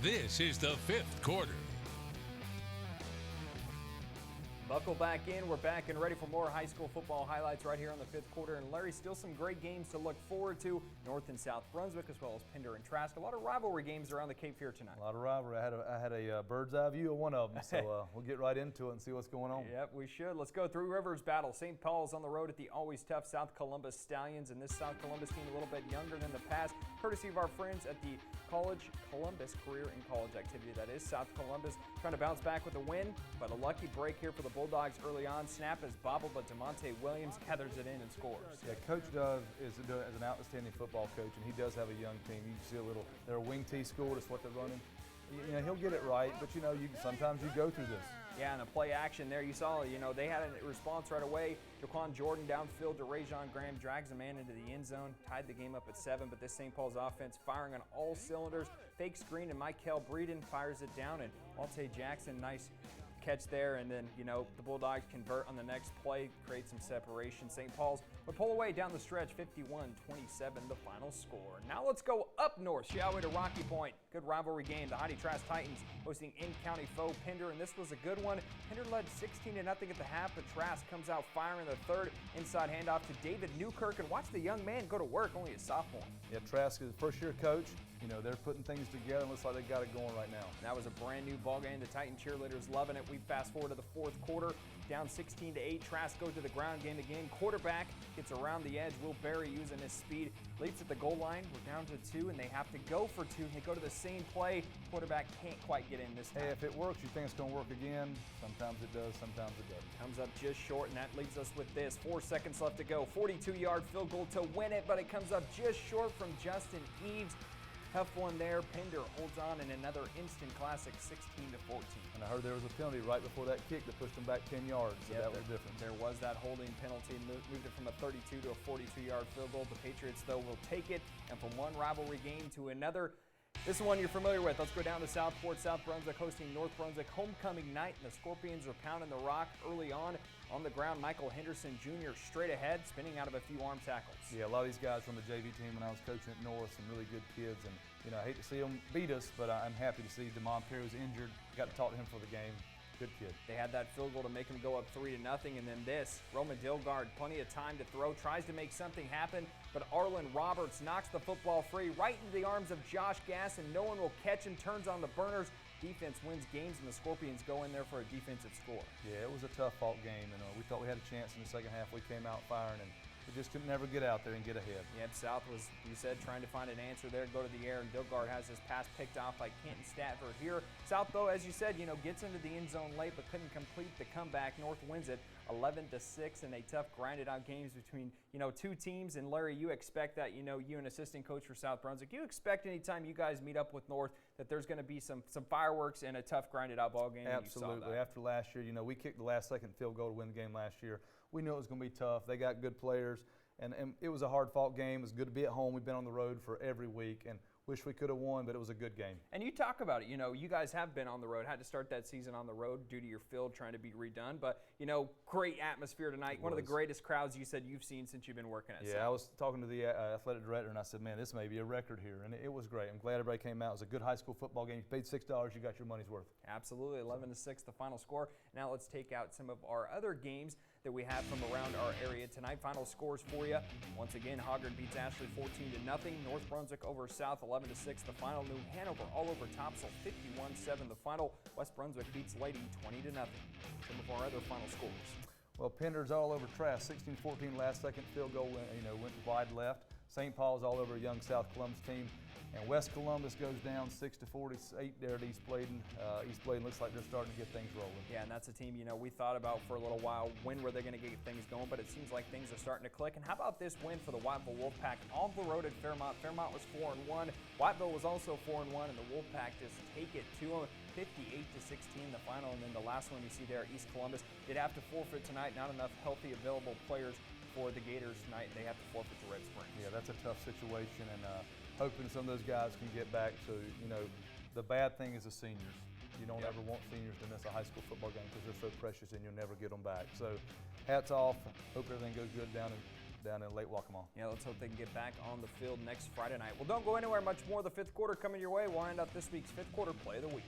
This is the fifth quarter. Buckle back in. We're back and ready for more high school football highlights right here on the fifth quarter. And Larry, still some great games to look forward to. North and South Brunswick, as well as Pender and Trask. A lot of rivalry games around the Cape Fear tonight. A lot of rivalry. I had a bird's eye view of one of them, so we'll get right into it and see what's going on. Yep, we should. Let's go. Three Rivers battle. St. Paul's on the road at the always tough South Columbus Stallions. And this South Columbus team a little bit younger than the past, courtesy of our friends at the College Columbus Career and College Activity. That is South Columbus trying to bounce back with a win, but a lucky break here for the Bulldogs early on. Snap is bobbled, but DeMonte Williams gathers it in and scores. Yeah, Coach Dove is an outstanding football coach, and he does have a young team. You can see they're a wing T school. That's what they're running. You know, he'll get it right, but sometimes you go through this. Yeah, and a play action there. You saw, they had a response right away. Jaquan Jordan downfield to Rajon Graham, drags a man into the end zone, tied the game up at 7. But this St. Paul's offense firing on all cylinders. Fake screen, and Michael Breeden fires it down, and Alte Jackson, nice catch there, and then the Bulldogs convert on the next play, create some separation. St. Paul's would pull away down the stretch, 51-27 the final score. Now let's go up north, shall we, to Rocky Point. Good rivalry game. The Heidi Trask Titans hosting in-county foe Pender, and this was a good one. Pender led 16-0 at the half, but Trask comes out firing the third. Inside handoff to David Newkirk, and watch the young man go to work, only a sophomore. Yeah, Trask is a first-year coach. They're putting things together, and looks like they got it going right now. That was a brand new ball game. The Titan cheerleaders loving it. We fast forward to the fourth quarter, down 16-8. Trask goes to the ground game again. Quarterback gets around the edge. Will Berry using his speed leaps at the goal line. We're down to 2, and they have to go for 2. They go to the same play. Quarterback can't quite get in this time. Hey, if it works, you think it's going to work again. Sometimes it does, sometimes it doesn't. Comes up just short, and that leaves us with this. 4 seconds left to go. 42-yard field goal to win it, but it comes up just short from Justin Eves. Tough one there. Pender holds on in another instant classic, 16-14. And I heard there was a penalty right before that kick that pushed them back 10 yards, so that was different. There was that holding penalty, moved it from a 32 to a 42-yard field goal. The Patriots, though, will take it, and from one rivalry game to another. This is one you're familiar with. Let's go down to Southport. South Brunswick hosting North Brunswick homecoming night, and the Scorpions are pounding the rock early on the ground. Michael Henderson Jr. straight ahead, spinning out of a few arm tackles. Yeah, a lot of these guys from the JV team when I was coaching at North, some really good kids, and I hate to see them beat us, but I'm happy to see DeMond Perry was injured. Got to talk to him for the game. Good kid. They had that field goal to make him go up 3-0, and then this. Roman Dilgard, plenty of time to throw, tries to make something happen, but Arlen Roberts knocks the football free right into the arms of Josh Gass, and no one will catch him, turns on the burners. Defense wins games, and the Scorpions go in there for a defensive score. Yeah, it was a tough-fought game, and we thought we had a chance in the second half. We came out firing, and we just could never get out there and get ahead. Yep, South was, you said, trying to find an answer there, go to the air, and Dilgard has his pass picked off by Kenton Statford here. South, though, as you said, gets into the end zone late, but couldn't complete the comeback. North wins it 11-6 in a tough, grinded-out games between, two teams. And Larry, you expect that, you an assistant coach for South Brunswick, you expect anytime you guys meet up with North that there's going to be some fireworks and a tough, grinded-out ball game. Absolutely. After last year, we kicked the last-second field goal to win the game last year. We knew it was going to be tough. They got good players, and it was a hard-fought game. It was good to be at home. We've been on the road for every week, and wish we could have won, but it was a good game. And you talk about it, you guys have been on the road, had to start that season on the road due to your field trying to be redone, but, great atmosphere tonight. One of the greatest crowds you said you've seen since you've been working at South. I was talking to the athletic director, and I said, man, this may be a record here, and it was great. I'm glad everybody came out. It was a good high school football game. You paid $6, you got your money's worth. Absolutely, 11-6 the final score. Now let's take out some of our other games that we have from around our area tonight. Final scores for you. Once again, Hoggard beats Ashley 14-0. North Brunswick over South 11-6 the final. New Hanover all over Topsail 51-7 the final. West Brunswick beats Lady 20-0. Some of our other final scores. Well, Pender's all over Trask, 16-14 last-second field goal, went wide left. St. Paul's all over a young South Columbus team. And West Columbus goes down 6-48 there at East Bladen. East Bladen looks like they're starting to get things rolling. Yeah, and that's a team, we thought about for a little while. When were they going to get things going? But it seems like things are starting to click. And how about this win for the Whiteville Wolfpack on the road at Fairmont? Fairmont was 4-1. Whiteville was also 4-1, and the Wolfpack just take it to them. 58-16 the final. And then the last one you see there, East Columbus did have to forfeit tonight. Not enough healthy available players for the Gators tonight. They have to forfeit to Red Springs. Yeah, that's a tough situation, and hoping some of those guys can get back. So, the bad thing is the seniors. You don't ever want seniors to miss a high school football game because they're so precious and you'll never get them back. So, hats off. Hope everything goes good down in down in Lake Waccamaw. Yeah, let's hope they can get back on the field next Friday night. Well, don't go anywhere. Much more of the fifth quarter coming your way. We'll end up this week's fifth quarter play of the week.